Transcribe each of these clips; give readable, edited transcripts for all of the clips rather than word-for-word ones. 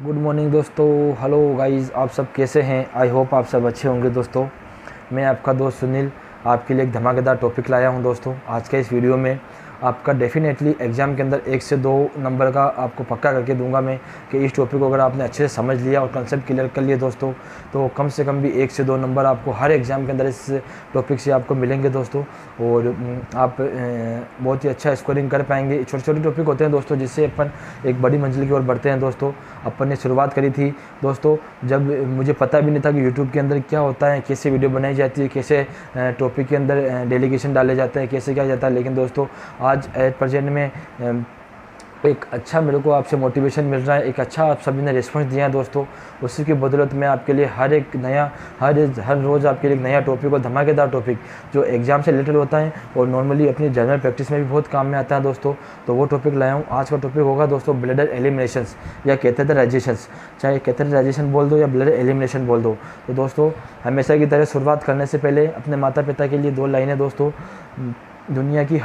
Good morning दोस्तों। Hello guys, आप सब कैसे हैं? आई होप आप सब अच्छे होंगे दोस्तों। मैं आपका दोस्त सुनील आपके लिए एक धमाकेदार टॉपिक लाया हूं दोस्तों। आज के इस वीडियो में आपका डेफिनेटली एग्ज़ाम के अंदर 1 से 2 नंबर का आपको पक्का करके दूंगा मैं कि इस टॉपिक को अगर आपने अच्छे से समझ लिया और कंसेप्ट क्लियर कर लिए दोस्तों, तो कम से कम भी 1 से 2 नंबर आपको हर एग्ज़ाम के अंदर इस टॉपिक से आपको मिलेंगे दोस्तों। और आप बहुत ही अच्छा स्कोरिंग कर पाएंगे। छोटे छोटे टॉपिक होते हैं दोस्तों, जिससे अपन एक बड़ी मंजिल की ओर बढ़ते हैं दोस्तों। अपन ने शुरुआत करी थी दोस्तों जब मुझे पता भी नहीं था कि यूट्यूब के अंदर क्या होता है, कैसे वीडियो बनाई जाती है, कैसे टॉपिक के अंदर डेलीगेशन डाले जाते हैं, कैसे क्या जाता है। लेकिन दोस्तों आज एट प्रेजेंट में एक अच्छा मेरे को आपसे मोटिवेशन मिल रहा है, एक अच्छा आप सभी ने रिस्पॉन्स दिया है दोस्तों। उसी की बदौलत मैं आपके लिए हर रोज़ आपके लिए एक नया टॉपिक और धमाकेदार टॉपिक जो एग्ज़ाम से रिलेटेड होता है और नॉर्मली अपनी जनरल प्रैक्टिस में भी बहुत काम में आता है दोस्तों, तो वो टॉपिक लाया हूँ। आज का टॉपिक होगा दोस्तों ब्लडर एलिमिनेशंस या कैथेटराइजेशंस। चाहे कैथेटराइजेशन बोल दो या ब्लडर एलिमिनेशन बोल दो। तो दोस्तों हमेशा की तरह शुरुआत करने से पहले अपने माता पिता के लिए 2 लाइनें दोस्तों। दुनिया की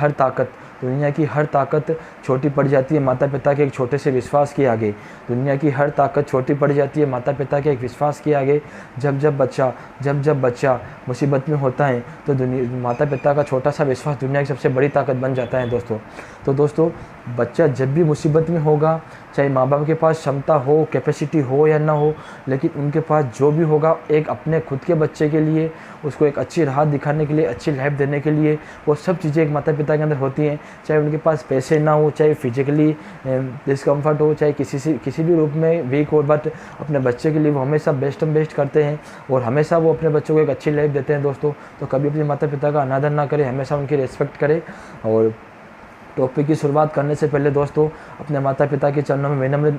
हर ताकत छोटी पड़ जाती है माता पिता के एक छोटे से विश्वास के आगे। दुनिया की हर ताकत छोटी पड़ जाती है माता पिता के एक विश्वास के आगे। जब बच्चा मुसीबत में होता है तो माता पिता का छोटा सा विश्वास दुनिया की सबसे बड़ी ताकत बन जाता है दोस्तों। तो दोस्तों बच्चा जब भी मुसीबत में होगा, चाहे माँ बाप के पास क्षमता हो, कैपेसिटी हो या ना हो, लेकिन उनके पास जो भी होगा एक अपने खुद के बच्चे के लिए, उसको एक अच्छी राह दिखाने के लिए, अच्छी लाइफ देने के लिए, वो सब चीज़ें एक माता पिता के अंदर होती हैं। चाहे उनके पास पैसे ना हो, चाहे फिजिकली डिस्कम्फर्ट हो, चाहे किसी भी रूप में वीक हो, बट अपने बच्चे के लिए वो हमेशा बेस्ट करते हैं और हमेशा वो अपने बच्चों को एक अच्छी लाइफ देते हैं दोस्तों। तो कभी अपने माता पिता का अनादर ना करें, हमेशा उनकी रिस्पेक्ट करें। और टॉपिक की शुरुआत करने से पहले दोस्तों अपने माता पिता के चरणों में विनम्र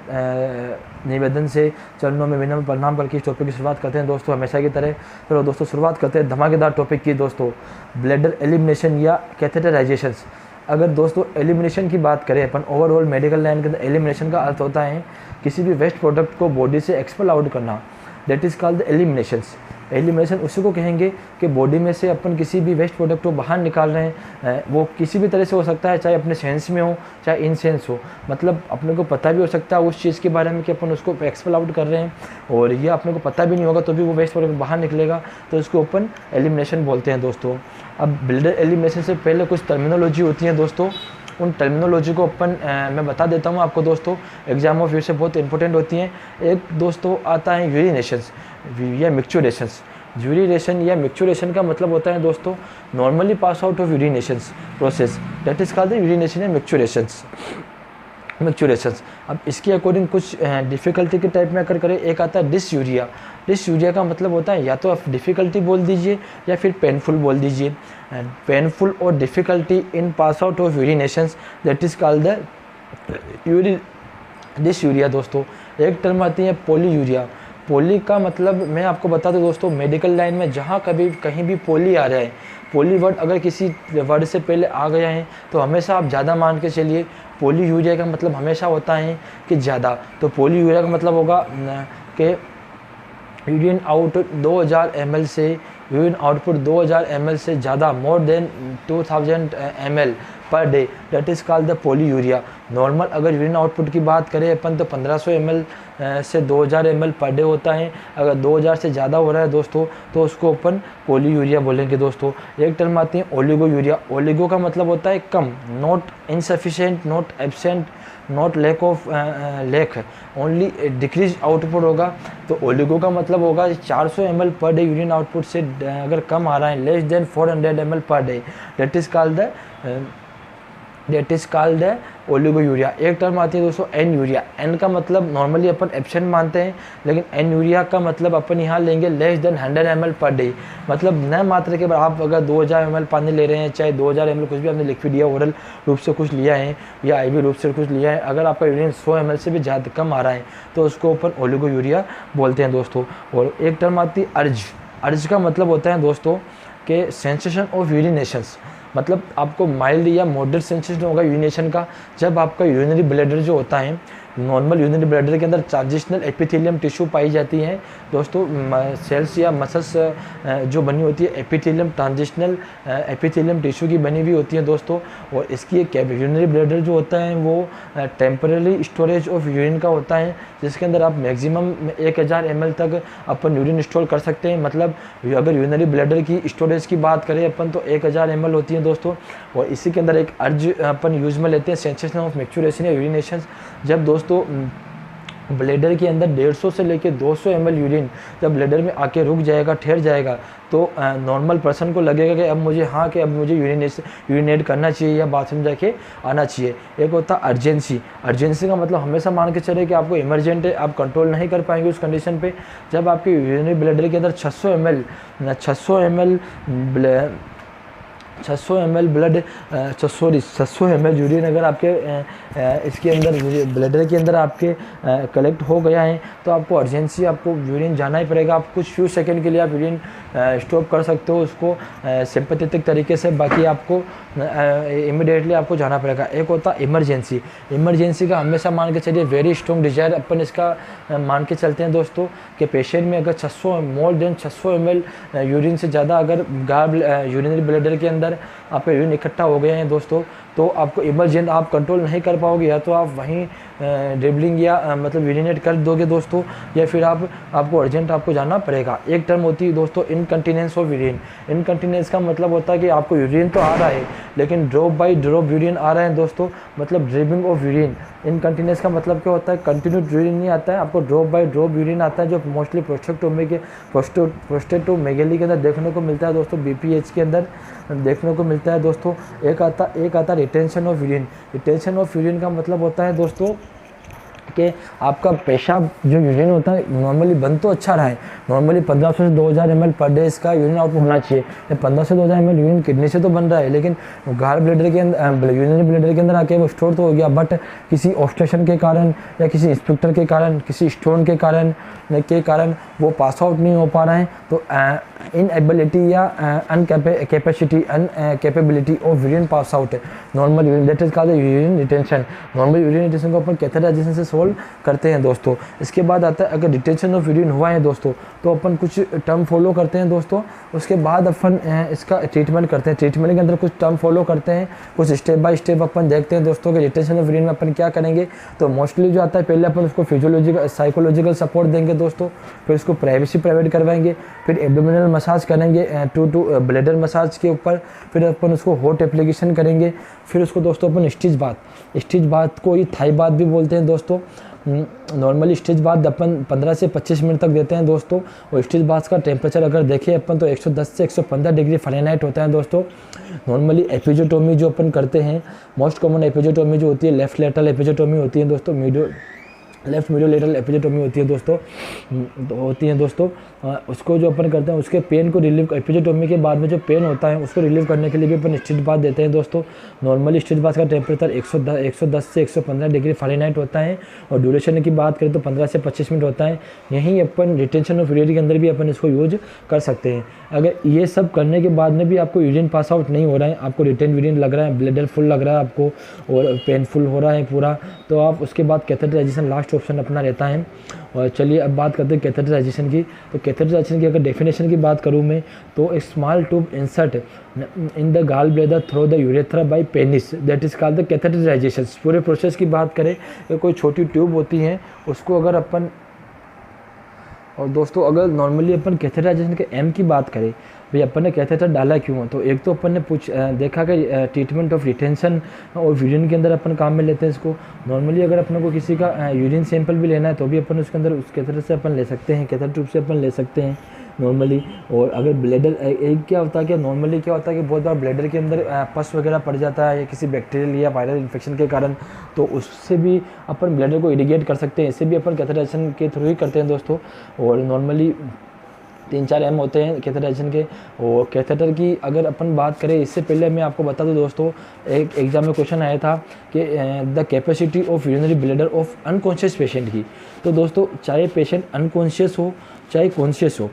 निवेदन से, चरणों में विनम्र प्रणाम करके इस टॉपिक की शुरुआत करते हैं दोस्तों हमेशा की तरह। तो दोस्तों शुरुआत करते हैं धमाकेदार टॉपिक की दोस्तों, ब्लडर एलिमिनेशन या कैथेटराइजेशंस। अगर दोस्तों एलिमिनेशन की बात करें अपन, ओवरऑल मेडिकल लाइन के अंदर एलिमिनेशन का अर्थ होता है किसी भी वेस्ट प्रोडक्ट को बॉडी से एक्सपेल आउट करना। That is called the eliminations. Elimination उसी को कहेंगे कि बॉडी में से अपन किसी भी वेस्ट प्रोडक्ट को बाहर निकाल रहे हैं। वो किसी भी तरह से हो सकता है, चाहे अपने सेंस में हो चाहे इन सेंस हो। मतलब अपने को पता भी हो सकता है उस चीज़ के बारे में कि अपन उसको एक्सपेल आउट कर रहे हैं, और ये अपने को पता भी नहीं होगा तो भी वो वेस्ट प्रोडक्ट बाहर निकलेगा, तो उसको अपन एलिमिनेशन बोलते हैं दोस्तों। अब ब्लडर एलिमिनेशन से पहले कुछ टर्मिनोलॉजी होती है दोस्तों, उन टर्मिनोलॉजी को अपन मैं बता देता हूँ आपको दोस्तों, एग्जाम ऑफ व्यू से बहुत इंपॉर्टेंट होती हैं। एक दोस्तों आता है यूरिनेशंस या मिक्चुरेशंस। यूरिनेशन या मिक्चुरेशन का मतलब होता है दोस्तों normally pass out of urinations process, that is called the urination या मिक्चुरेशंस। अब इसके अकॉर्डिंग कुछ डिफ़िकल्टी के टाइप में अगर करें, एक आता है डिसयूरिया। डिसयूरिया का मतलब होता है या तो आप डिफ़िकल्टी बोल दीजिए या फिर पेनफुल बोल दीजिए। पेनफुल और difficulty in pass out of urinations, that is called the dysuria दोस्तों। एक टर्म आती है पॉलीयूरिया। पोली का मतलब मैं आपको बता दूं दोस्तों, मेडिकल लाइन में जहाँ कहीं भी पोली आ रहा है, पोली वर्ड अगर किसी वर्ड से पहले आ गया है तो हमेशा आप ज़्यादा मान के चलिए। पॉलीयूरिया का मतलब हमेशा होता है कि ज़्यादा। तो पॉलीयूरिया का मतलब होगा कि यूरिन आउट 2000 ml से यूरिन आउटपुट 2000 ml से ज़्यादा, more than 2000 ml per day, that is called the polyuria. Normal अगर यूरिन आउटपुट की बात करें अपन तो 1500 ml से 2000 ml पर डे होता है। अगर 2000 से ज़्यादा हो रहा है दोस्तों तो उसको अपन पॉलीयूरिया बोलेंगे दोस्तों। एक टर्म आती है ओलिगोयूरिया। ओलिगो का मतलब होता है कम, not insufficient, not absent, not lack of lack, only decrease output होगा। तो ओलिगो का मतलब होगा 400 ml per day urine output से अगर कम आ रहा है, less than 400 ml per day, that is called the oliguria. एक टर्म आती है दोस्तों एन यूरिया। एन का मतलब नॉर्मली अपन एब्सेंट मानते हैं, लेकिन एन यूरिया का मतलब अपन यहाँ लेंगे less than 100 ml per day. मतलब न मात्रा के बाद आप अगर 2000 ml पानी ले रहे हैं, चाहे 2000 ml कुछ भी आपने लिक्विड या ओरल रूप से कुछ लिया है या आईवी रूप से कुछ लिया है, अगर आपका यूरिन 100 ml से भी ज़्यादा कम आ रहा है तो उसको अपन ओलिगोयूरिया बोलते हैं दोस्तों। और एक टर्म आती है अर्ज। अर्ज का मतलब होता है दोस्तों कि सेंसेशन ऑफ यूरिनेशंस। मतलब आपको माइल्ड या मॉडरेट सेंसेशन होगा यूरिनेशन का जब आपका यूरिनरी ब्लैडर जो होता है नॉर्मल यूरिनरी ब्लैडर के अंदर ट्रांजिशनल एपिथेलियम टिश्यू पाई जाती हैं दोस्तों। सेल्स या मसल्स जो बनी होती है एपिथेलियम, ट्रांजिशनल एपिथेलियम टिश्यू की बनी हुई होती है दोस्तों। और इसकी एक यूरिनरी ब्लैडर जो होता है वो टेम्पररी स्टोरेज ऑफ यूरिन का होता है, जिसके अंदर आप मैक्सिमम 1000 ml तक अपन यूरिन स्टोर कर सकते हैं। मतलब अगर यूरिनरी ब्लैडर की स्टोरेज की बात करें अपन तो 1000 ml होती है दोस्तों। और इसी के अंदर एक अर्ज अपन यूज में लेते हैं सेंसेशन ऑफ मैक्चुरेशन या यूरिनेशन। जब दोस्तों ब्लैडर के अंदर 150 से लेकर 200 ml यूरिन जब ब्लैडर में आके रुक जाएगा, ठहर जाएगा, तो नॉर्मल पर्सन को लगेगा कि अब मुझे यूरिनेट करना चाहिए या बाथरूम जाके आना चाहिए। एक होता है अर्जेंसी। अर्जेंसी का मतलब हमेशा मान के चले कि आपको इमरजेंट है, आप कंट्रोल नहीं कर पाएंगे उस कंडीशन पे। जब आपके यूरिनरी ब्लैडर के अंदर 600 ml यूरिन अगर आपके इसके अंदर ब्लैडर के अंदर आपके कलेक्ट हो गया है तो आपको अर्जेंसी, आपको यूरिन जाना ही पड़ेगा। आप कुछ फ्यू सेकंड के लिए आप यूरिन स्टॉप कर सकते हो उसको सिंपैथेटिक तरीके से, बाकी आपको इमीडिएटली आपको जाना पड़ेगा। एक होता है इमरजेंसी। इमरजेंसी का हमेशा मान के चलिए वेरी स्ट्रॉन्ग डिजायर अपन इसका मान के चलते हैं दोस्तों कि पेशेंट में अगर मोर देन 600 ml यूरिन से ज़्यादा अगर यूरिनरी ब्लैडर के अंदर आपका यूरिन इकट्ठा हो गए हैं दोस्तों, तो आपको इमरजेंट आप कंट्रोल नहीं कर पाओगे। या तो आप वहीं ड्रिबलिंग या मतलब यूरिनेट कर दोगे दोस्तों, या फिर आपको अर्जेंट आपको जाना पड़ेगा। एक टर्म होती है दोस्तों इनकंटिनेंस ऑफ यूरिन। इनकंटिनेंस का मतलब होता है कि आपको यूरिन तो आ रहा है लेकिन ड्रॉप बाय ड्रॉप यूरिन आ रहा है दोस्तों, मतलब ड्रिबिंग ऑफ यूरिन। इनकंटिनेंस का मतलब क्या होता है, कंटिन्यू यूरिन नहीं आता है, आपको ड्रॉप बाय ड्रॉप यूरिन आता है, जो मोस्टली प्रोस्टेटोमेगाली के अंदर देखने को मिलता है दोस्तों, BPH के अंदर देखने को मिलता है दोस्तों। एक आता retention of urine. Retention of urine का मतलब होता है दोस्तों कि आपका पेशाब जो यूरिन होता है नॉर्मली बन तो अच्छा रहा है, नॉर्मली 1500 से 2000 ml पर डे इसका यूरिन आउटपुट होना चाहिए। 1500 से 2000 ml यूरिन किडनी से तो बन रहा है, लेकिन गाल ब्लैडर के अंदर यूरिनरी ब्लैडर के अंदर आके वो स्टोर तो हो गया, बट किसी ऑब्स्ट्रक्शन के कारण या किसी इंस्पेक्टर के कारण, किसी स्टोन के कारण वो पास आउट नहीं हो पा रहा है। तो इनएबिलिटी या अनकैपेबिलिटी ऑफ यूरिन पास आउट है normal urine, that is called urine retention. Normal urine retention को अपन कैथेटराइजेशन से सोल्व करते हैं दोस्तों। इसके बाद आता है अगर रिटेंशन ऑफ यूरिन हुआ है दोस्तों तो अपन कुछ टर्म फॉलो करते हैं दोस्तों। उसके बाद अपन इसका ट्रीटमेंट करते हैं। ट्रीटमेंट के अंदर कुछ टर्म फॉलो करते हैं, कुछ स्टेप बाय स्टेप अपन देखते हैं दोस्तों कि रिटेंशन ऑफ यूरिन में अपन क्या करेंगे। तो मोस्टली जो आता है पहले अपन उसको फिजियोलॉजिकल साइकोलॉजिकल सपोर्ट देंगे दोस्तों, फिर उसको प्राइवेसी प्रोवाइड करवाएंगे, फिर एब्डोमिनल मसाज करेंगे टू ब्लैडर मसाज के ऊपर, फिर अपन उसको हॉट एप्लीकेशन करेंगे, फिर उसको दोस्तों अपन स्टिच बाथ को ही थाई बाथ भी बोलते हैं दोस्तों। नॉर्मली स्टिच बाथ अपन 15 से 25 मिनट तक देते हैं दोस्तों। और स्टिच बाथ का टेम्परेचर अगर देखें अपन तो 110 से 115 डिग्री फ़ारेनहाइट होता है दोस्तों। नॉर्मली एपिजोटोमी जो अपन करते हैं, मोस्ट कॉमन एपिजोटोमी जो होती है लेफ्ट लेटरल एपिजोटोमी होती है दोस्तों, लेफ्ट मीडियो लेटरल एपिजोटोमी होती है दोस्तों। उसको जो अपन करते हैं उसके पेन को रिलीव, एपिजोटोमी के बाद में जो पेन होता है उसको रिलीव करने के लिए भी अपन स्टिच बाथ देते हैं दोस्तों। नॉर्मली स्टिच बाथ का टेम्परेचर 110 से 115 डिग्री फ़ारेनहाइट होता है और ड्यूरेशन की बात करें तो 15 से 25 मिनट होता है। यहीं अपन रिटेंशन ऑफ यूरिन के अंदर भी अपन इसको यूज कर सकते हैं। अगर ये सब करने के बाद में भी आपको यूरिन पास आउट नहीं हो रहा है, आपको रिटेन यूरिन लग रहा है, ब्लैडर फुल लग रहा है आपको और पेनफुल हो रहा है पूरा, तो आप उसके बाद कैथेटराइजेशन लास्ट ऑप्शन अपना रहता है। और चलिए अब बात करते हैं कैथेटराइजेशन की। तो कैथेटराइजेशन की अगर डेफिनेशन की बात करूँ मैं तो a small tube insert in the gall bladder through the urethra by penis, that is called the catheterization. पूरे प्रोसेस की बात करें तो कोई छोटी ट्यूब होती है उसको अगर अपन, और दोस्तों अगर नॉर्मली अपन कैथेटराइजेशन के एम की बात करें, भाई अपन ने कैथेटर डाला क्यों, तो एक तो अपन ने देखा कि ट्रीटमेंट ऑफ रिटेंशन और यूरिन के अंदर अपन काम में लेते हैं इसको। नॉर्मली अगर अपन को किसी का यूरिन सैंपल भी लेना है तो भी अपन उसके अंदर उस कैथेटर से अपन ले सकते हैं, कैथेटर ट्यूब से अपन ले सकते हैं नॉर्मली। और अगर ब्लैडर एक क्या होता है कि नॉर्मली क्या होता है कि बहुत बार ब्लैडर के अंदर पस वगैरह पड़ जाता है या किसी बैक्टीरियल या वायरल इन्फेक्शन के कारण, तो उससे भी अपन ब्लैडर को इरिगेट कर सकते हैं। इससे भी अपन कैथेटराइजेशन के थ्रू ही करते हैं दोस्तों। और नॉर्मली 3-4 एम होते हैं कैथेटराइजेशन के। और कैथेटर की अगर अपन बात करें, इससे पहले मैं आपको बता दूं दोस्तों, एक एग्जाम में क्वेश्चन आया था कि the capacity of urinary bladder of unconscious patient की। तो दोस्तों चाहे पेशेंट अनकॉन्शियस हो चाहे कॉन्शियस हो,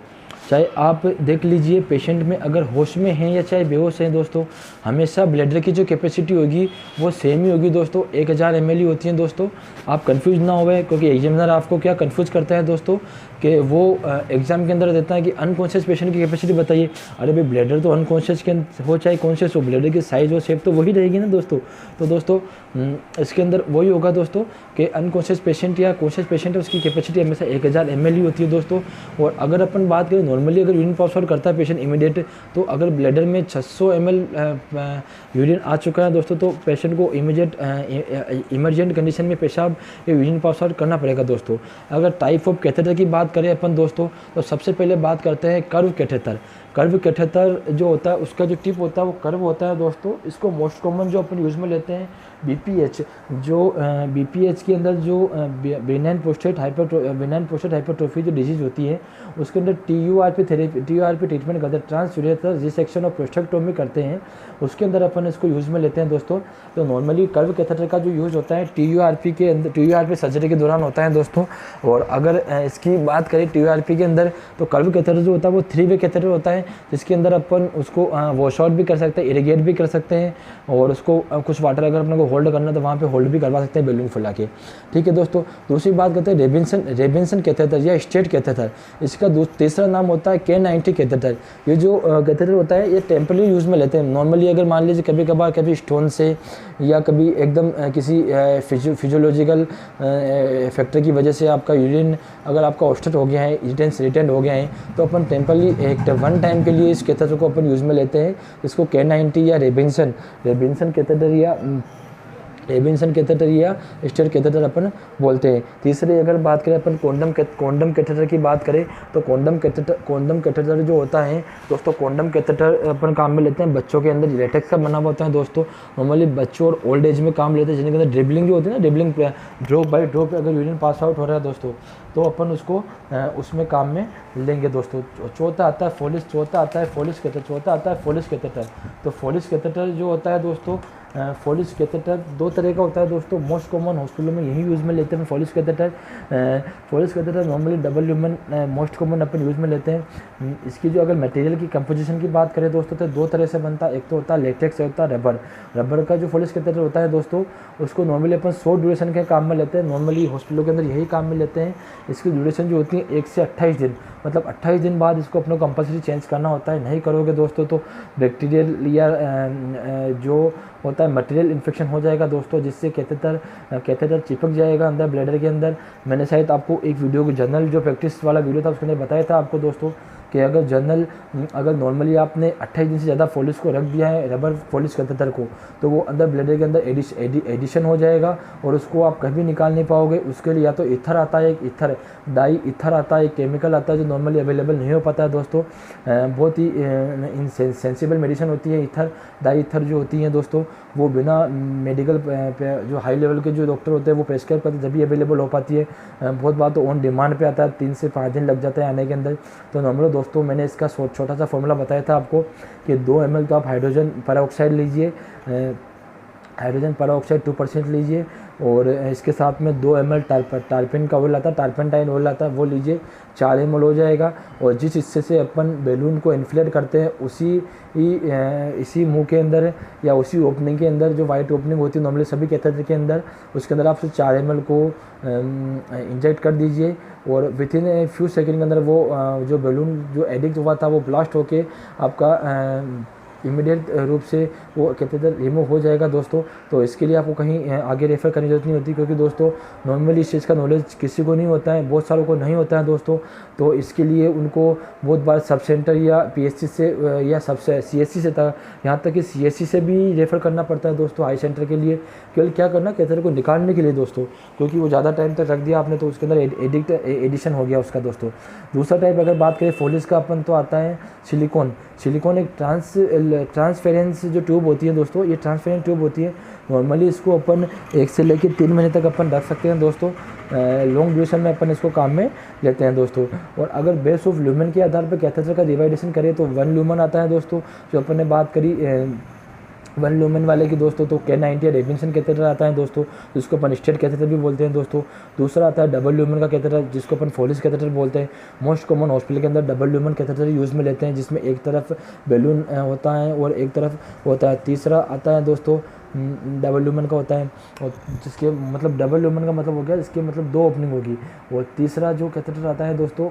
चाहे आप देख लीजिए पेशेंट में अगर होश में हैं या चाहे बेहोश हैं दोस्तों, हमेशा ब्लैडर की जो कैपेसिटी होगी वो सेम ही होगी दोस्तों, 1000 ml ही होती है दोस्तों। आप कंफ्यूज ना होए, क्योंकि एग्जामिनर आपको क्या कंफ्यूज करता है दोस्तों कि वो एग्जाम के अंदर देता है कि अनकॉन्शियस पेशेंट की कैपेसिटी बताइए। अरे भाई ब्लैडर तो अनकॉन्शियस के हो चाहे कॉन्शियस हो, ब्लैडर की साइज़ और शेप तो वही रहेगी ना दोस्तों। तो दोस्तों इसके अंदर वही होगा दोस्तों कि अनकॉन्शियस पेशेंट या कॉन्शियस पेशेंट है उसकी कैपेसिटी हमेशा 1000 ml ही होती है दोस्तों। और अगर अपन बात करें नॉर्मली अगर यूरिन पास आउट करता है पेशेंट इमीडिएट, तो अगर ब्लैडर में 600 ml यूरिन आ चुका है दोस्तों, तो पेशेंट को इमरजेंट कंडीशन में पेशाब या यूरिन पास आउट करना पड़ेगा दोस्तों। अगर टाइप ऑफ कैथेटर की बात करें अपन दोस्तों, तो सबसे पहले बात करते हैं कर्व कैथेटर। कर्व कैथेटर जो होता है उसका जो टिप होता है वो कर्व होता है दोस्तों। इसको मोस्ट कॉमन जो अपन यूज़ में लेते हैं BPH, जो BPH के अंदर जो बेनाइन प्रोस्टेट हाइपरट्रोफी जो डिजीज़ होती है उसके अंदर TURP थेरेपी, TURP ट्रीटमेंट करते हैं, ट्रांस यूरेथ्रल रिसेक्शन और प्रोस्टेक्टोमी करते हैं, उसके अंदर अपन इसको यूज़ में लेते हैं दोस्तों। तो नॉर्मली कर्व कैथेटर का जो यूज़ होता है TURP के अंदर, TURP सर्जरी के दौरान होता है दोस्तों। और अगर इसकी बात करें TURP के अंदर, तो कर्व कैथेटर जो होता है वो 3 वे कैथेटर होता है, जिसके अंदर अपन उसको वॉश आउट भी कर सकते हैं, इरिगेट भी कर सकते हैं, और उसको कुछ वाटर अगर अपने को होल्ड करना तो वहाँ पे होल्ड भी करवा सकते हैं बैलून फुला के। ठीक है दोस्तों। दूसरी बात करते हैं रेबिन्सन कैथेटर या स्टेट कैथेटर। इसका तीसरा नाम होता है K90 कैथेटर। ये जो कैथेटर होता है ये टेम्पररी यूज़ में लेते हैं। नॉर्मली अगर मान लीजिए कभी कभार कभी स्टोन से या कभी एकदम किसी फिजियोलॉजिकल फैक्टर की वजह से आपका यूरिन अगर आपका ऑब्स्ट्रक्ट हो गया है, रिटेंड हो गया है, तो अपन टेम्पररी एक वन टाइम के लिए इस कैथेटर को अपन यूज़ में लेते हैं। इसको K90 या रेबिन्सन कैथेटर या स्टेट कैथेटर अपन बोलते हैं। तीसरे अगर बात करें अपन कॉन्डम कैथेटर की बात करें, तो कॉन्डम कैथेटर जो होता है दोस्तों, कॉन्डम कैथेटर अपन काम में लेते हैं बच्चों के अंदर, लेटेक्स का बना हुआ होता है दोस्तों। नॉर्मली बच्चों और ओल्ड एज में काम लेते हैं, जिनके अंदर ड्रिबलिंग जो होती है ना, ड्रिबलिंग ड्रॉप बाई ड्रॉप अगर यूरिन पास आउट हो रहा है दोस्तों, तो अपन उसको उसमें काम में लेंगे दोस्तों। चौथा आता है फोलिस कैथेटर। तो फोलिस कैथेटर जो होता है दोस्तों, फोलिस कैथेटर 2 तरह का होता है दोस्तों। मोस्ट कॉमन हॉस्पिटलों में यही यूज़ में लेते हैं Foley's catheter normally double lumen most common अपन यूज़ में लेते हैं। इसकी जो अगर मटेरियल की कंपोजिशन की बात करें दोस्तों, तो 2 तरह से बनता है, एक तो होता है लेटेक्स, एक होता है रबर का जो फोलिस कैथेटर होता है दोस्तों, उसको नॉर्मली अपन शॉर्ट ड्यूरेशन के काम में लेते हैं। नॉर्मली हॉस्पिटलों के अंदर यही काम में लेते हैं। इसकी ड्यूरेशन जो होती है 1 से 28 दिन, मतलब 28 दिन बाद इसको अपने कंपल्सरी चेंज करना होता है। नहीं करोगे दोस्तों तो बैक्टीरियल या जो होता है मटेरियल इन्फेक्शन हो जाएगा दोस्तों, जिससे कैथेटर चिपक जाएगा अंदर ब्लैडर के अंदर। मैंने शायद आपको एक वीडियो की जनरल जो प्रैक्टिस वाला वीडियो था उसके अंदर बताया था आपको दोस्तों कि अगर नॉर्मली आपने 28 दिन से ज़्यादा फोलिस को रख दिया है, रबर फोलिस कैथेटर को, तो वो अंदर ब्लैडर के अंदर एडिशन हो जाएगा और उसको आप कभी निकाल नहीं पाओगे। उसके लिए या तो ईथर आता है, एक डाई ईथर आता है, एक केमिकल आता है जो नॉर्मली अवेलेबल नहीं हो पाता है दोस्तों। बहुत ही सेंसिबल मेडिसिन होती है ईथर, डाई ईथर जो होती है दोस्तों, वो बिना मेडिकल जो हाई लेवल के जो डॉक्टर होते हैं वो प्रेस्क्राइब करते हैं, जब अवेलेबल हो पाती है। बहुत बार तो ऑन डिमांड पे आता है, 3 से 5 दिन लग जाता है आने के अंदर। तो नॉर्मली दोस्तों मैंने इसका छोटा सा फॉर्मूला बताया था आपको कि 2 ml तो आप हाइड्रोजन पेरोक्साइड लीजिए, हाइड्रोजन पेरोक्साइड 2% लीजिए, और इसके साथ में 2 ml टार्पेन का ऑयल आता है, टार्पेंटाइन ऑयल आता है, वो लीजिए, 4 ml हो जाएगा। और जिस हिस्से से अपन बैलून को इन्फ्लेट करते हैं इसी मुंह के अंदर या उसी ओपनिंग के अंदर, जो वाइट ओपनिंग होती है नॉर्मली सभी कैथेटर के अंदर, उसके अंदर आप 4 ml को इंजेक्ट कर दीजिए, और with in a few second के अंदर वो जो बैलून जो एडिक्ट हुआ था वो ब्लास्ट होके आपका इमीडिएट रूप से वो कैथेटर रिमूव हो जाएगा दोस्तों। तो इसके लिए आपको कहीं आगे रेफ़र करने की जरूरत नहीं होती, क्योंकि दोस्तों नॉर्मली इस चीज़ का नॉलेज किसी को नहीं होता है, बहुत सारों को नहीं होता है दोस्तों। तो इसके लिए उनको बहुत बार सब सेंटर या PSC से या सबसे CSC से तक, यहाँ तक कि CSC से भी रेफ़र करना पड़ता है दोस्तों आई सेंटर के लिए। केवल क्या करना, कैथेटर को निकालने के लिए दोस्तों, क्योंकि वो ज़्यादा टाइम तक रख दिया आपने तो उसके अंदर एडिशन हो गया उसका दोस्तों। दूसरा टाइप अगर बात करें फोलिस का, अपन तो आता है सिलिकॉन एक ट्रांसपेरेंस जो ट्यूब होती है दोस्तों, ये ट्रांसपेरेंट ट्यूब होती है। नॉर्मली इसको अपन 1 से लेकर 3 महीने तक अपन रख सकते हैं दोस्तों। लॉन्ग ड्यूरेशन में अपन इसको काम में लेते हैं दोस्तों। और अगर बेस ऑफ ल्यूमेन के आधार पर कैथेटर का डिवाइडेशन करें तो 1 ल्यूमेन आता है दोस्तों, जो अपन ने बात करी वन लूमेन वाले की दोस्तों तो K90 या रेबिन्सन कैथेटर आता है दोस्तों, जिसको अपन स्टेट कैथेटर भी बोलते हैं दोस्तों। दूसरा आता है डबल लूमेन का कैथेटर, जिसको अपन फोलिस कैथेटर बोलते हैं। मोस्ट कॉमन हॉस्पिटल के अंदर डबल लूमेन कैथेटर यूज़ में लेते हैं, जिसमें एक तरफ बैलून होता है और एक तरफ होता है। तीसरा आता है दोस्तों डबल लूमेन का होता है, और जिसके मतलब डबल लूमेन का मतलब हो गया इसके मतलब 2 ओपनिंग होगी। और तीसरा जो कैथेटर आता है दोस्तों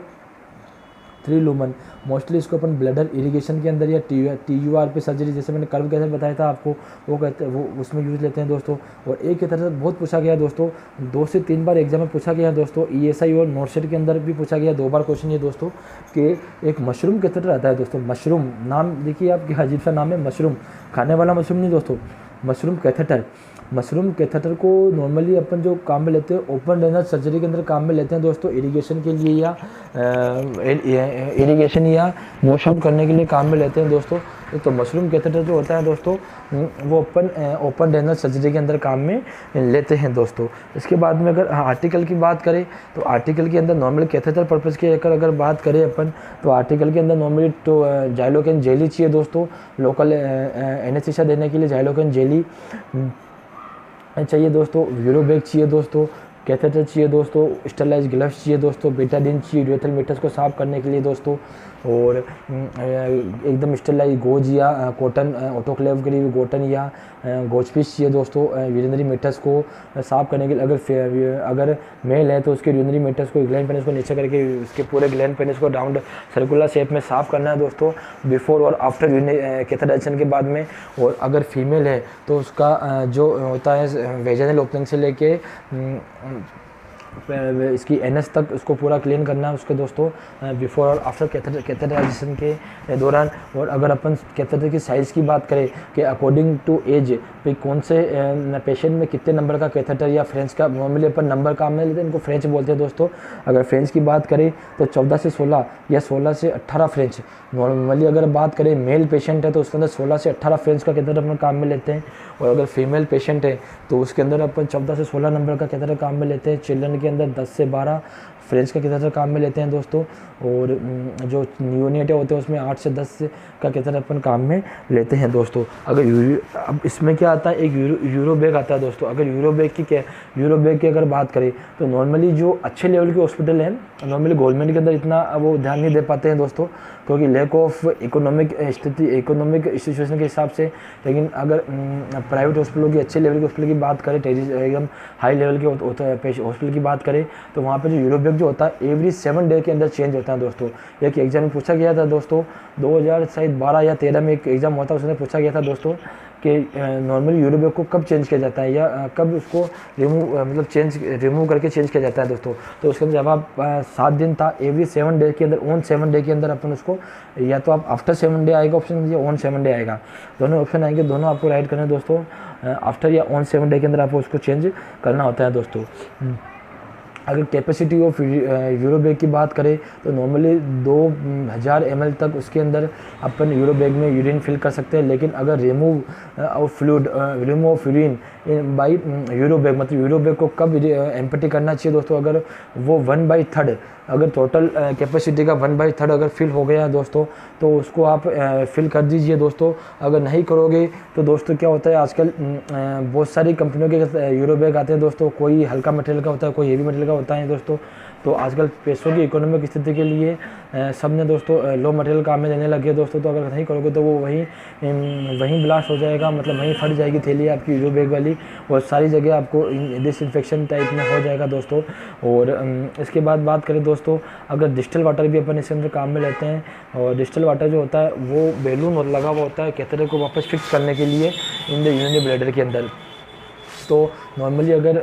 3 लूमेन, मोस्टली इसको अपन ब्लडर इरिगेशन के अंदर या TUR पे सर्जरी, जैसे मैंने कर्व कैथेटर बताया था आपको, वो उसमें यूज़ लेते हैं दोस्तों। और एक कैथेटर बहुत पूछा गया दोस्तों, 2 से 3 बार एग्जाम में पूछा गया दोस्तों, ESI और नोटसेट के अंदर भी पूछा गया 2 बार क्वेश्चन ये दोस्तों, कि एक मशरूम कैथेटर आता है दोस्तों। मशरूम नाम देखिए आप, क्या अजीब सा नाम है, मशरूम, खाने वाला मशरूम नहीं दोस्तों, मशरूम कैथेटर। मशरूम कैथेटर को नॉर्मली अपन जो काम में लेते हैं ओपन रेनल सर्जरी के अंदर काम में लेते हैं दोस्तों, इरिगेशन के लिए या इरिगेशन या वॉश आउट करने के लिए काम में लेते हैं दोस्तों। तो मशरूम कैथेटर जो होता है दोस्तों वो ओपन रेनल सर्जरी के अंदर काम में लेते हैं दोस्तों। इसके बाद में अगर आर्टिकल की बात करें तो आर्टिकल के अंदर नॉर्मल कैथेटर पर्पज़ की अगर बात करें अपन, तो आर्टिकल के अंदर नॉर्मली तो जाइलोकेन जेली चाहिए दोस्तों, लोकल एनेस्थीसिया देने के लिए जाइलोकेन जेली चाहिए दोस्तों, यूरोबैग चाहिए दोस्तों, कैथेटर चाहिए दोस्तों, स्टेरलाइज ग्लव्स चाहिए दोस्तों, बेटाडीन चाहिए यूरेथ्रल मीटर्स को साफ़ करने के लिए दोस्तों, और एकदम स्टेरलाइज गोज या कॉटन ऑटोक्लेव के लिए कॉटन या गोज पीस चाहिए दोस्तों, यूरिनरी मीटर्स को साफ़ करने के लिए। अगर मेल है तो उसके यूरिनरी मीटर्स को ग्लैंड पेनिस को नीचे करके उसके पूरे ग्लैंड पेनिस को राउंड सर्कुलर शेप में साफ़ करना है दोस्तों, बिफोर और आफ्टर कैथेटराइजेशन के बाद में। और अगर फीमेल है तो उसका जो होता है वेजाइनल ओपनिंग से लेके इसकी एनएस तक उसको पूरा क्लीन करना है उसके दोस्तों, बिफोर और आफ्टर कैथेटराइजेशन के दौरान। और अगर अपन कैथेटर की साइज़ की बात करें कि अकॉर्डिंग टू एज पे कौन से पेशेंट में कितने नंबर का कैथेटर या फ्रेंच का, नॉर्मली अपन नंबर काम में लेते हैं, इनको फ्रेंच बोलते हैं दोस्तों। अगर फ्रेंच की बात करें तो 14 से 16 या 16 से 18 फ्रेंच। नॉर्मली अगर बात करें मेल पेशेंट है तो उसके अंदर 16 से 18 फ्रेंच का कैथेटर अपन काम में लेते हैं। और अगर फीमेल पेशेंट है तो उसके अंदर अपन 14 से 16 नंबर का कैथेटर काम में लेते हैं। चिल्ड्रन के अंदर 10 से 12 फ्रेंच का कैथेटर काम में लेते हैं दोस्तों। और जो न्यूनेट होते हैं उसमें 8 से 10 का कैथेटर अपन काम में लेते हैं दोस्तों। अगर अब इसमें क्या आता है, एक यूरोबैग आता है दोस्तों। अगर यूरोबैग की अगर बात करें तो नॉर्मली जो अच्छे लेवल के हॉस्पिटल हैं नॉर्मली गवर्नमेंट के अंदर इतना वो ध्यान नहीं दे पाते हैं दोस्तों, क्योंकि लैक ऑफ इकोनॉमिक सिचुएशन के हिसाब से। लेकिन अगर प्राइवेट हॉस्पिटलों की, अच्छे लेवल के हॉस्पिटल की बात करें, एकदम हाई लेवल के हॉस्पिटल की बात करें, तो वहाँ पे जो यूरोबैग जो होता है एवरी 7 डे के अंदर चेंज होता है दोस्तों। एक एग्जाम में पूछा गया था दोस्तों, 2012 या 13 में एक एग्ज़ाम हुआ था, उसमें पूछा गया था दोस्तों कि नॉर्मली यूरोबैग को कब चेंज किया जाता है या कब उसको रिमूव करके चेंज किया जाता है दोस्तों। तो उसके अंदर जवाब 7 दिन था, एवरी 7 डे के अंदर, ऑन 7 डे के अंदर अपन उसको, या तो आप आफ्टर 7 डे आएगा ऑप्शन या ऑन 7 डे आएगा, दोनों ऑप्शन आएंगे, दोनों आपको राइट करना है दोस्तों। आफ्टर या ऑन 7 डे के अंदर आपको उसको चेंज करना होता है दोस्तों। अगर कैपेसिटी ऑफ यूरोबैग की बात करें तो नॉर्मली 2000 ml तक उसके अंदर अपन यूरोबैग में यूरिन फिल कर सकते हैं। लेकिन अगर रिमूव ऑफ यूरिन बाई यूरोबैग, मतलब यूरोबैग को कब एम्प्टी करना चाहिए दोस्तों, अगर वो 1/3 अगर टोटल कैपेसिटी का 1/3 अगर फिल हो गया दोस्तों तो उसको आप फिल कर दीजिए दोस्तों। अगर नहीं करोगे तो दोस्तों क्या होता है, आजकल बहुत सारी कंपनियों के यूरोबैग आते हैं दोस्तों, कोई हल्का मटेरियल का होता है, कोई हेवी मटेरियल का होता है दोस्तों। तो आजकल पैसों की इकोनॉमिक स्थिति के लिए सब ने दोस्तों लो मटेरियल काम में लेने लगे दोस्तों। तो अगर नहीं करोगे तो वो वहीं ब्लास्ट हो जाएगा, मतलब वहीं फट जाएगी थैली आपकी यूरोबैग वाली, और सारी जगह आपको डिसइंफेक्शन टाइप में हो जाएगा दोस्तों। और इसके बाद बात करें दोस्तों, अगर डिस्टल वाटर भी अपन इसके अंदर काम में लेते हैं, और डिस्टल वाटर जो होता है वो बैलून लगा हुआ होता है कैथेटर को वापस फिक्स करने के लिए इन द यूरिनरी ब्लैडर के अंदर। तो नॉर्मली अगर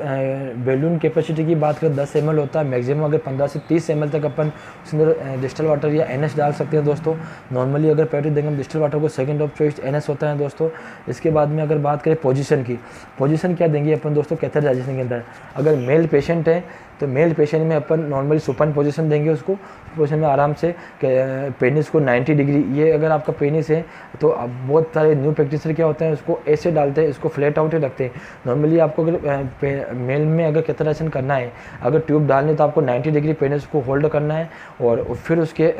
बैलून कैपेसिटी की बात करें 10 ml होता है, मैक्सिमम अगर 15 से 30 ml तक अपन उसके अंदर डिस्टल वाटर या NS डाल सकते हैं दोस्तों। नॉर्मली अगर प्रायोरिटी देंगे हम डिस्टल वाटर को, सेकंड ऑफ चॉइस NS होता है दोस्तों। इसके बाद में अगर बात करें पोजीशन की, पोजीशन क्या देंगे अपन दोस्तों कैथेटराइजेशन के अंदर। अगर मेल पेशेंट है तो मेल पेशेंट में अपन नॉर्मली सुपन पोजीशन देंगे उसको, पोजीशन में आराम से पेनिस को 90 डिग्री, ये अगर आपका पेनिस है तो अब बहुत सारे न्यू प्रैक्टिसर क्या होते हैं उसको ऐसे डालते हैं, इसको फ्लैट आउट ही रखते हैं। नॉर्मली आपको अगर मेल में अगर कैथेटराइजेशन करना है, अगर ट्यूब डालनी तो आपको 90 डिग्री पेनिस को होल्ड करना है और फिर उसके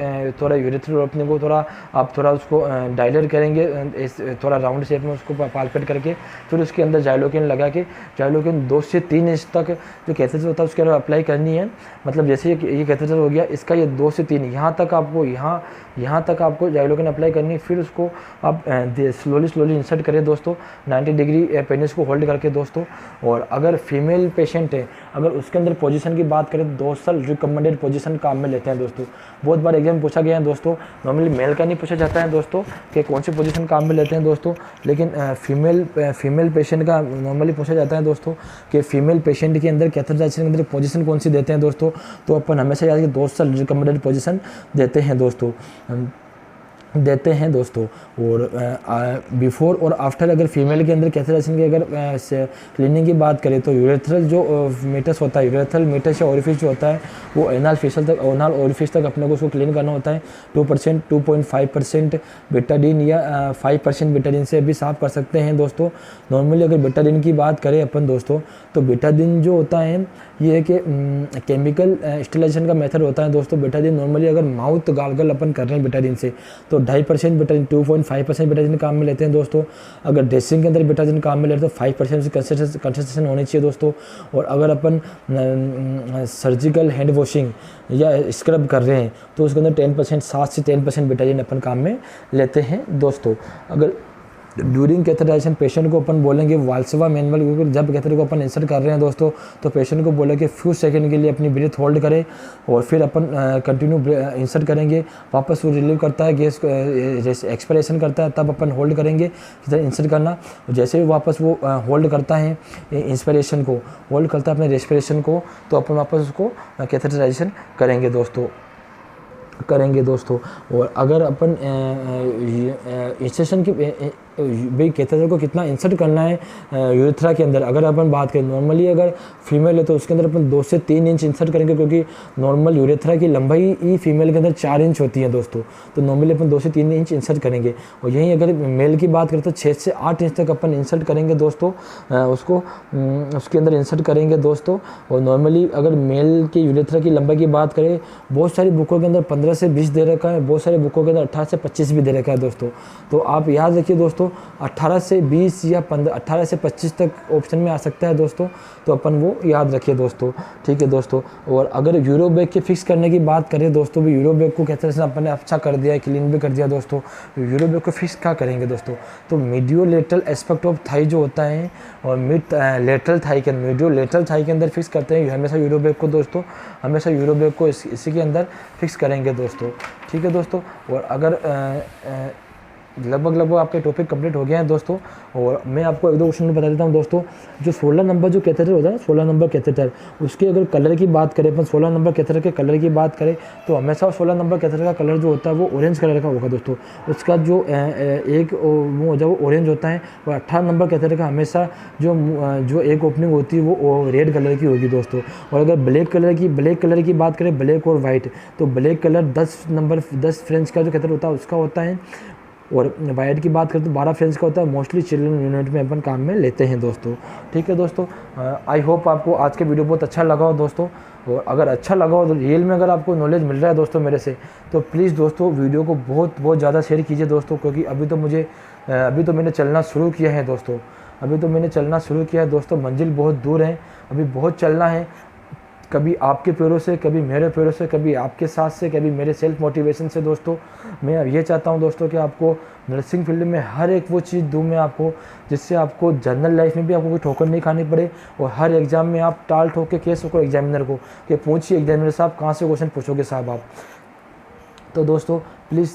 थोड़ा यूरेथ्रल ओपनिंग को थोड़ा आप थोड़ा उसको डायलेट करेंगे, थोड़ा राउंड शेप में उसको पालपेट करके, फिर उसके अंदर जाइलोकेन लगा के, जाइलोकेन 2 से 3 इंच तक जो कैथेटर होता है उसके अंदर अप्लाई करनी है। मतलब जैसे ये कैथेटर हो गया, इसका ये 2 से 3 यहाँ तक आपको यहाँ तक आपको जाइलोकेन अप्लाई करनी है। फिर उसको आप स्लोली इंसर्ट करें दोस्तों 90 डिग्री पेनिस को होल्ड करके दोस्तों। और अगर फीमेल पेशेंट है, अगर उसके अंदर पोजीशन की बात करें, डोर्सल रिकमेंडेड पोजीशन काम में लेते हैं दोस्तों। बहुत बार एग्जाम पूछा गया है दोस्तों, नॉर्मली मेल का नहीं पूछा जाता है दोस्तों कि कौन सी पोजीशन काम में लेते हैं दोस्तों, लेकिन फीमेल पेशेंट का नॉर्मली पूछा जाता है दोस्तों कि फीमेल पेशेंट के अंदर कैथेटराइजेशन के अंदर पोजीशन कौन सी देते हैं दोस्तों। तो अपन हमेशा याद रखें डोर्सल रिकमेंडेड पोजीशन देते हैं दोस्तों। और बिफोर और आफ्टर अगर फीमेल के अंदर कैथेटराइजेशन की अगर क्लीनिंग की बात करें तो यूरेथ्रल जो मेटस होता है, यूरेथ्रल मेटस या ओरिफिस जो होता है वो एनाल ओरिफिस तक अपने को उसको क्लीन करना होता है। 2%, 2.5% बेटाडीन या 5% बेटाडीन से भी साफ कर सकते हैं दोस्तों। नॉर्मली अगर बेटाडीन की बात करें अपन दोस्तों, तो बेटाडीन जो होता है ये है कि केमिकल स्टेलाइजेशन का मेथड होता है दोस्तों। बेटाडीन नॉर्मली अगर माउथ गार्गल अपन कर रहे हैं बेटाडीन से तो 2.5% बेटाडीन, 2.5% बेटाडीन काम में लेते हैं दोस्तों। अगर ड्रेसिंग के अंदर बेटाडीन काम में लेते हैं तो 5% कंसिस्टेंसी होनी चाहिए दोस्तों। और अगर अपन सर्जिकल हैंड वॉशिंग या स्क्रब कर रहे हैं तो उसके अंदर 10%, 7 से 10% बेटाडीन अपन काम में लेते हैं दोस्तों। अगर ड्यूरिंग कैथेटराइजेशन पेशेंट को अपन बोलेंगे वाल्सवा मैनुअल, क्योंकि जब कैथेटर को अपन इंसर्ट कर रहे हैं दोस्तों तो पेशेंट को बोले कि फ्यू सेकंड के लिए अपनी ब्रीथ होल्ड करे और फिर अपन कंटिन्यू इंसर्ट करेंगे। वापस वो रिलीव करता है गैस, जैसे एक्सपिरेशन करता है तब अपन होल्ड करेंगे, किधर इंसर्ट करना। जैसे ही वापस वो होल्ड करता है इंस्पिरेशन को, होल्ड करता है अपने रेस्पिरेशन को, तो अपन वापस उसको कैथेटराइजेशन करेंगे दोस्तों। और अगर अपन इंसर्शन की भाई कैथेटर को कितना इंसर्ट करना है यूरेथ्रा के अंदर, अगर अपन बात करें नॉर्मली अगर फीमेल है तो उसके अंदर अपन 2 से 3 इंच इंसर्ट करेंगे, क्योंकि नॉर्मल यूरेथ्रा की लंबाई ही फीमेल के अंदर 4 इंच होती है दोस्तों। तो नॉर्मली अपन 2 से 3 इंच इंसर्ट करेंगे। और यहीं अगर मेल की बात करें तो 6 से 8 इंच तक अपन इंसर्ट करेंगे दोस्तों, उसके अंदर इंसर्ट करेंगे दोस्तों। और नॉर्मली अगर मेल की यूरेथ्रा की लंबाई की बात करें, बहुत सारी बुकों के अंदर 15 से 20 दे रखा है, बहुत सारी बुकों के अंदर 18 से 25 भी दे रखा है दोस्तों। तो आप याद रखिए दोस्तों 18 से 20 या 18 से 25 तक ऑप्शन में आ सकता है दोस्तों, तो अपन वो याद रखिए दोस्तों, ठीक है दोस्तों। और अगर यूरोबैग के फिक्स करने की बात करें दोस्तों, भी यूरोबैग को कहते हैं अपन ने अच्छा कर दिया है, क्लीन भी कर दिया दोस्तों। यूरोबैग को फिक्स क्या करेंगे दोस्तों, तो मीडियो लेटरल एस्पेक्ट ऑफ थाई जो होता है और मिड लेटरल थाई के मीडियो लेटरल थाई के अंदर फिक्स करते हैं हमेशा यूरोबैग को दोस्तों, हमेशा यूरोबैग को इसी के अंदर फिक्स करेंगे दोस्तों, ठीक है दोस्तों। और अगर लगभग आपके टॉपिक कंप्लीट हो गए हैं दोस्तों। और मैं आपको 1-2 क्वेश्चन बता देता हूं दोस्तों। जो 16 नंबर जो कैथेटर होता है, 16 नंबर कैथेटर, उसके अगर कलर की बात करें अपन, 16 नंबर कैथेटर के कलर की बात करें तो हमेशा 16 नंबर कैथेटर का कलर जो होता है वो ऑरेंज कलर का होगा दोस्तों। उसका जो एक वो जब वो ऑरेंज होता है, और 18 नंबर कैथेटर का हमेशा जो एक ओपनिंग होती है वो रेड कलर की होगी दोस्तों। और अगर ब्लैक कलर की बात करें, ब्लैक और वाइट, तो ब्लैक कलर 10 फ्रेंच का जो कैथेटर होता है उसका होता है। और वाइट की बात करें तो 12 फ्रेंच का होता है। मोस्टली चिल्ड्रन यूनिट में अपन काम में लेते हैं दोस्तों, ठीक है दोस्तों। आई होप आपको आज के वीडियो बहुत अच्छा लगा हो दोस्तों। और अगर अच्छा लगा हो तो रियल में अगर आपको नॉलेज मिल रहा है दोस्तों मेरे से, तो प्लीज़ दोस्तों वीडियो को बहुत ज़्यादा शेयर कीजिए दोस्तों, क्योंकि अभी तो मैंने चलना शुरू किया है दोस्तों। मंजिल बहुत दूर है, अभी बहुत चलना है। कभी आपके पैरों से, कभी मेरे पैरों से, कभी आपके साथ से, कभी मेरे सेल्फ मोटिवेशन से दोस्तों। मैं अब ये चाहता हूँ दोस्तों कि आपको नर्सिंग फील्ड में हर एक वो चीज़ दूँ मैं आपको, जिससे आपको जनरल लाइफ में भी आपको कोई ठोकर नहीं खानी पड़े। और हर एग्ज़ाम में आप टाल ठोक के कह सको एग्जामिनर को कि पूछिए एग्जामिनर साहब कहाँ से क्वेश्चन पूछोगे साहब आप। तो दोस्तों प्लीज़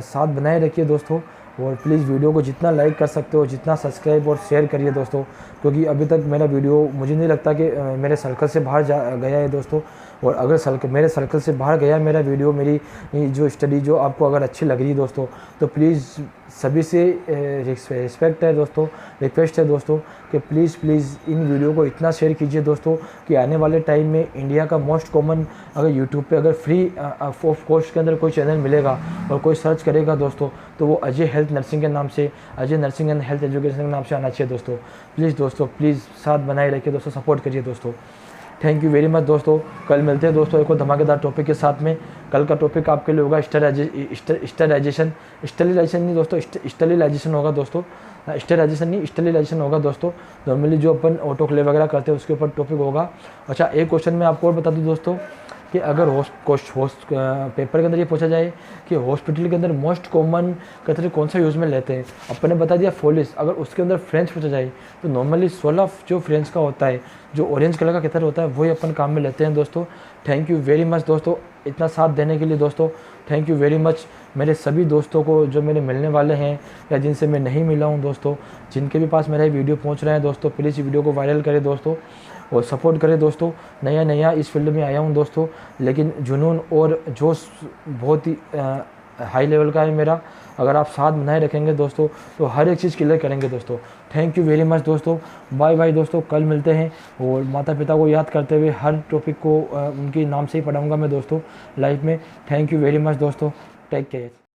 साथ बनाए रखिए दोस्तों। और प्लीज़ वीडियो को जितना लाइक कर सकते हो, जितना सब्सक्राइब और शेयर करिए दोस्तों, क्योंकि अभी तक मेरा वीडियो मुझे नहीं लगता कि मेरे सर्कल से बाहर गया है दोस्तों। और अगर मेरे सर्कल से बाहर गया मेरा वीडियो, मेरी जो स्टडी जो आपको अगर अच्छी लग रही है दोस्तों, तो प्लीज़ सभी से रिस्पेक्ट है दोस्तों, रिक्वेस्ट है दोस्तों कि प्लीज़ इन वीडियो को इतना शेयर कीजिए दोस्तों कि आने वाले टाइम में इंडिया का मोस्ट कॉमन अगर यूट्यूब पे अगर फ्री ऑफ कॉस्ट के अंदर कोई चैनल मिलेगा और कोई सर्च करेगा दोस्तों, तो वो अजय हेल्थ नर्सिंग के नाम से, Ajay nursing and health education के नाम से आना चाहिए दोस्तों। प्लीज़ साथ बनाए रखिए दोस्तों, सपोर्ट करिए दोस्तों। थैंक यू वेरी मच दोस्तों। कल मिलते हैं दोस्तों एक और धमाकेदार टॉपिक के साथ में। कल का टॉपिक आपके लिए होगा स्टरलाइजेशन नहीं दोस्तों, स्टरलाइजेशन होगा दोस्तों, स्टरलाइजेशन नहीं स्टरलाइजेशन होगा दोस्तों। नॉर्मली जो अपन ऑटोक्लेव वगैरह करते हैं उसके ऊपर टॉपिक होगा। अच्छा, एक क्वेश्चन मैं आपको और बता दूं दोस्तों कि अगर पेपर के अंदर ये पूछा जाए कि हॉस्पिटल के अंदर मोस्ट कॉमन कतरे कौन सा यूज़ में लेते हैं, अपन ने बता दिया फोलिस। अगर उसके अंदर फ्रेंच पूछा जाए तो नॉर्मली 16 जो फ्रेंच का होता है, जो ऑरेंज कलर का कतर होता है, वही अपन काम में लेते हैं दोस्तों। थैंक यू वेरी मच दोस्तों इतना साथ देने के लिए दोस्तों। थैंक यू वेरी मच मेरे सभी दोस्तों को जो मेरे मिलने वाले हैं या जिनसे मैं नहीं मिला हूं दोस्तों, जिनके भी पास मेरा वीडियो पहुंच रहा है दोस्तों, प्लीज़ वीडियो को वायरल करें दोस्तों और सपोर्ट करें दोस्तों। नया इस फील्ड में आया हूं दोस्तों, लेकिन जुनून और जोश बहुत ही हाई लेवल का है मेरा। अगर आप साथ बनाए रखेंगे दोस्तों तो हर एक चीज़ क्लियर करेंगे दोस्तों। थैंक यू वेरी मच दोस्तों, बाय बाय दोस्तों। कल मिलते हैं और माता पिता को याद करते हुए हर टॉपिक को उनके नाम से ही पढ़ाऊँगा मैं दोस्तों लाइफ में। थैंक यू वेरी मच दोस्तों, टेक केयर।